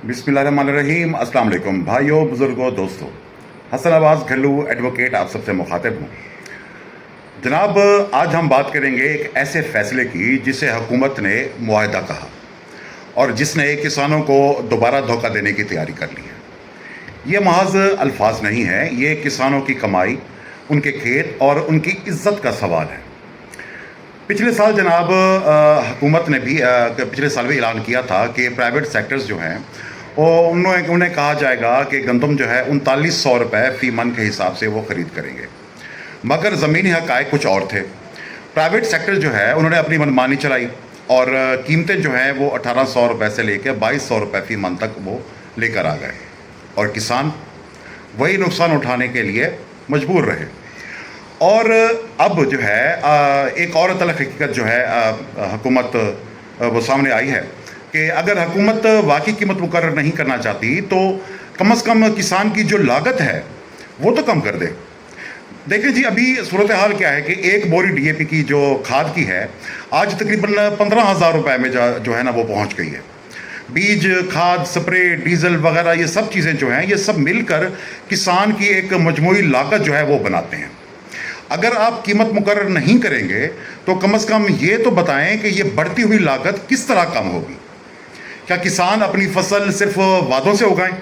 बिस्मिल्लाहिर्रहमानिर्रहीम। अस्सलाम वालेकुम भाइयों, बुज़ुर्गों, दोस्तों। हसन अब्बास घल्लू एडवोकेट आप सबसे मुखातिब हूँ। जनाब, आज हम बात करेंगे एक ऐसे फ़ैसले की जिसे हुकूमत ने मुआहदा कहा और जिसने किसानों को दोबारा धोखा देने की तैयारी कर ली है। ये महज अल्फाज नहीं है, ये किसानों की कमाई, उनके खेत और उनकी इज्जत का सवाल है। पिछले साल जनाब हुकूमत ने भी पिछले साल भी ऐलान किया था कि प्राइवेट सेक्टर्स जो हैं वो उन्हें कहा जाएगा कि गंदम जो है 3900 रुपये फ़ी मन के हिसाब से वो ख़रीद करेंगे, मगर ज़मीनी हक़ाइक़ कुछ और थे। प्राइवेट सेक्टर जो है उन्होंने अपनी मनमानी चलाई और कीमतें जो हैं वो 1800 रुपये से लेकर 2200 रुपये फ़ी मन तक वो लेकर आ गए और किसान वही नुकसान उठाने के लिए मजबूर रहे। और अब जो है एक और तल्ख़ हकीकत जो है हुकूमत वो सामने आई है कि अगर हुकूमत वाकई कीमत मुकर्रर नहीं करना चाहती तो कम से कम किसान की जो लागत है वो तो कम कर दे। देखें जी, अभी सूरत हाल क्या है कि एक बोरी DAP की जो खाद की है आज तकरीबन 15,000 रुपये में जो है ना वो पहुंच गई है। बीज, खाद, स्प्रे, डीजल वगैरह ये सब चीज़ें जो हैं ये सब मिलकर किसान की एक मजमूई लागत जो है वो बनाते हैं। अगर आप कीमत मुकर्रर नहीं करेंगे तो कम से कम ये तो बताएं कि ये बढ़ती हुई लागत किस तरह कम होगी। क्या किसान अपनी फसल सिर्फ वादों से उगाएं?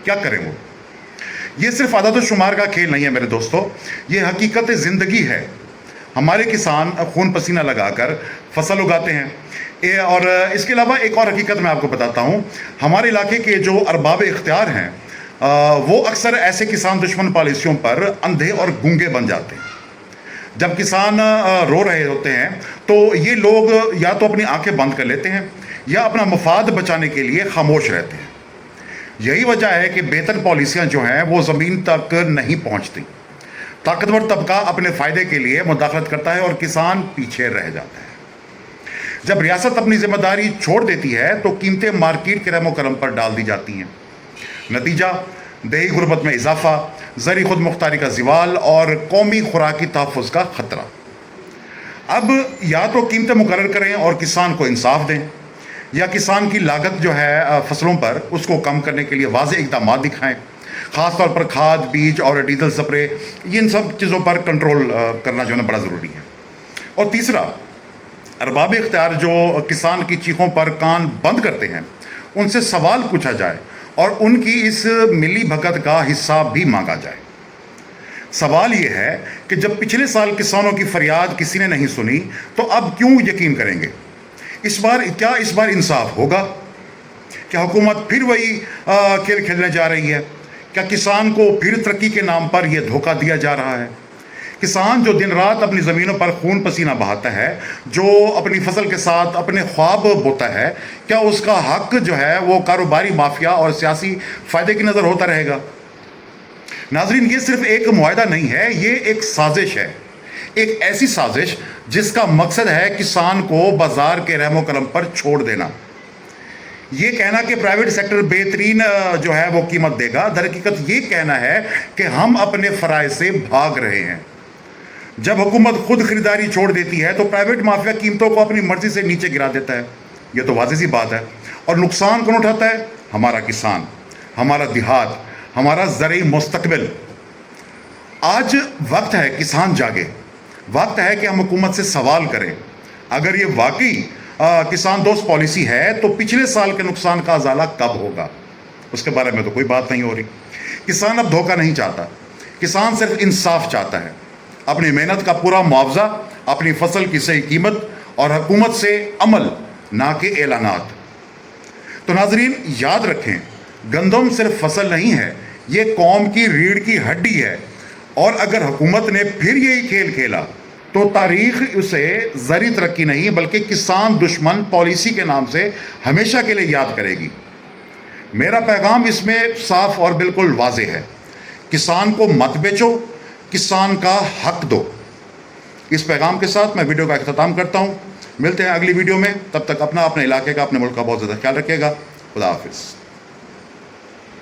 क्या करें वो? ये सिर्फ आदत शुमार का खेल नहीं है मेरे दोस्तों, ये हकीकत ज़िंदगी है। हमारे किसान खून पसीना लगाकर फसल उगाते हैं। और इसके अलावा एक और हकीकत मैं आपको बताता हूँ। हमारे इलाके के जो अरबाब इख्तियार हैं वो अक्सर ऐसे किसान दुश्मन पॉलिसियों पर अंधे और गूंगे बन जाते हैं। जब किसान रो रहे होते हैं तो ये लोग या तो अपनी आंखें बंद कर लेते हैं या अपना मफाद बचाने के लिए खामोश रहते हैं। यही वजह है कि बेहतर पॉलिसियां जो हैं वो ज़मीन तक नहीं पहुंचती। ताकतवर तबका अपने फ़ायदे के लिए मुदाखलत करता है और किसान पीछे रह जाता है। जब रियासत अपनी जिम्मेदारी छोड़ देती है तो कीमतें मार्केट के रहमो करम पर डाल दी जाती हैं। नतीजा देही गुर्बत में इजाफा, ज़री खुद मुख्तारी का ज़वाल और कौमी खुराकी तहफ़्फ़ुज़ का ख़तरा। अब या तो कीमतें मुकर्रर करें और किसान को इंसाफ दें, या किसान की लागत जो है फसलों पर उसको कम करने के लिए वाज़ेह इक़दामात दिखाएं। ख़ास तौर पर खाद, बीज और डीजल स्प्रे, इन सब चीज़ों पर कंट्रोल करना जो है बड़ा ज़रूरी है। और तीसरा, अरबाब इख्तियार जो किसान की चीखों पर कान बंद करते हैं उनसे सवाल पूछा जाए और उनकी इस मिली भगत का हिस्सा भी मांगा जाए। सवाल ये है कि जब पिछले साल किसानों की फरियाद किसी ने नहीं सुनी तो अब क्यों यकीन करेंगे? इस बार इंसाफ होगा? क्या हुकूमत फिर वही खेल खेलने जा रही है? क्या किसान को फिर तरक्की के नाम पर यह धोखा दिया जा रहा है? किसान जो दिन रात अपनी ज़मीनों पर खून पसीना बहाता है, जो अपनी फसल के साथ अपने ख्वाब बोता है, क्या उसका हक जो है वो कारोबारी माफिया और सियासी फ़ायदे की नज़र होता रहेगा? नाज़रीन, ये सिर्फ एक मुआहदा नहीं है, ये एक साजिश है। एक ऐसी साजिश जिसका मकसद है किसान को बाजार के रहमो करम पर छोड़ देना। ये कहना कि प्राइवेट सेक्टर बेहतरीन जो है वो कीमत देगा, दरहकीकत ये कहना है कि हम अपने फ़राइज़ से भाग रहे हैं। जब हुकूमत खुद खरीदारी छोड़ देती है तो प्राइवेट माफिया कीमतों को अपनी मर्जी से नीचे गिरा देता है। ये तो वाज़ेह सी बात है। और नुकसान कौन उठाता है? हमारा किसान, हमारा देहात, हमारा ज़रई मुस्तकबिल। आज वक्त है किसान जागे, वक्त है कि हम हुकूमत से सवाल करें। अगर ये वाकई किसान दोस्त पॉलिसी है तो पिछले साल के नुकसान का अजाला कब होगा? उसके बारे में तो कोई बात नहीं हो रही। किसान अब धोखा नहीं चाहता, किसान सिर्फ इंसाफ चाहता है, अपनी मेहनत का पूरा मुआवजा, अपनी फसल की सही कीमत और हुकूमत से अमल, ना कि ऐलानात। तो नाजरीन, याद रखें, गंदम सिर्फ फसल नहीं है, ये कौम की रीढ़ की हड्डी है। और अगर हुकूमत ने फिर यही खेल खेला तो तारीख़ उसे ज़री तरक्की नहीं बल्कि किसान दुश्मन पॉलिसी के नाम से हमेशा के लिए याद करेगी। मेरा पैगाम इसमें साफ और बिल्कुल वाज़ेह है, किसान को मत बेचो, किसान का हक दो। इस पैगाम के साथ मैं वीडियो का इख्तिताम करता हूँ। मिलते हैं अगली वीडियो में, तब तक अपने इलाके का, अपने मुल्क का बहुत ज़्यादा ख्याल रखिएगा। खुदा हाफिज़।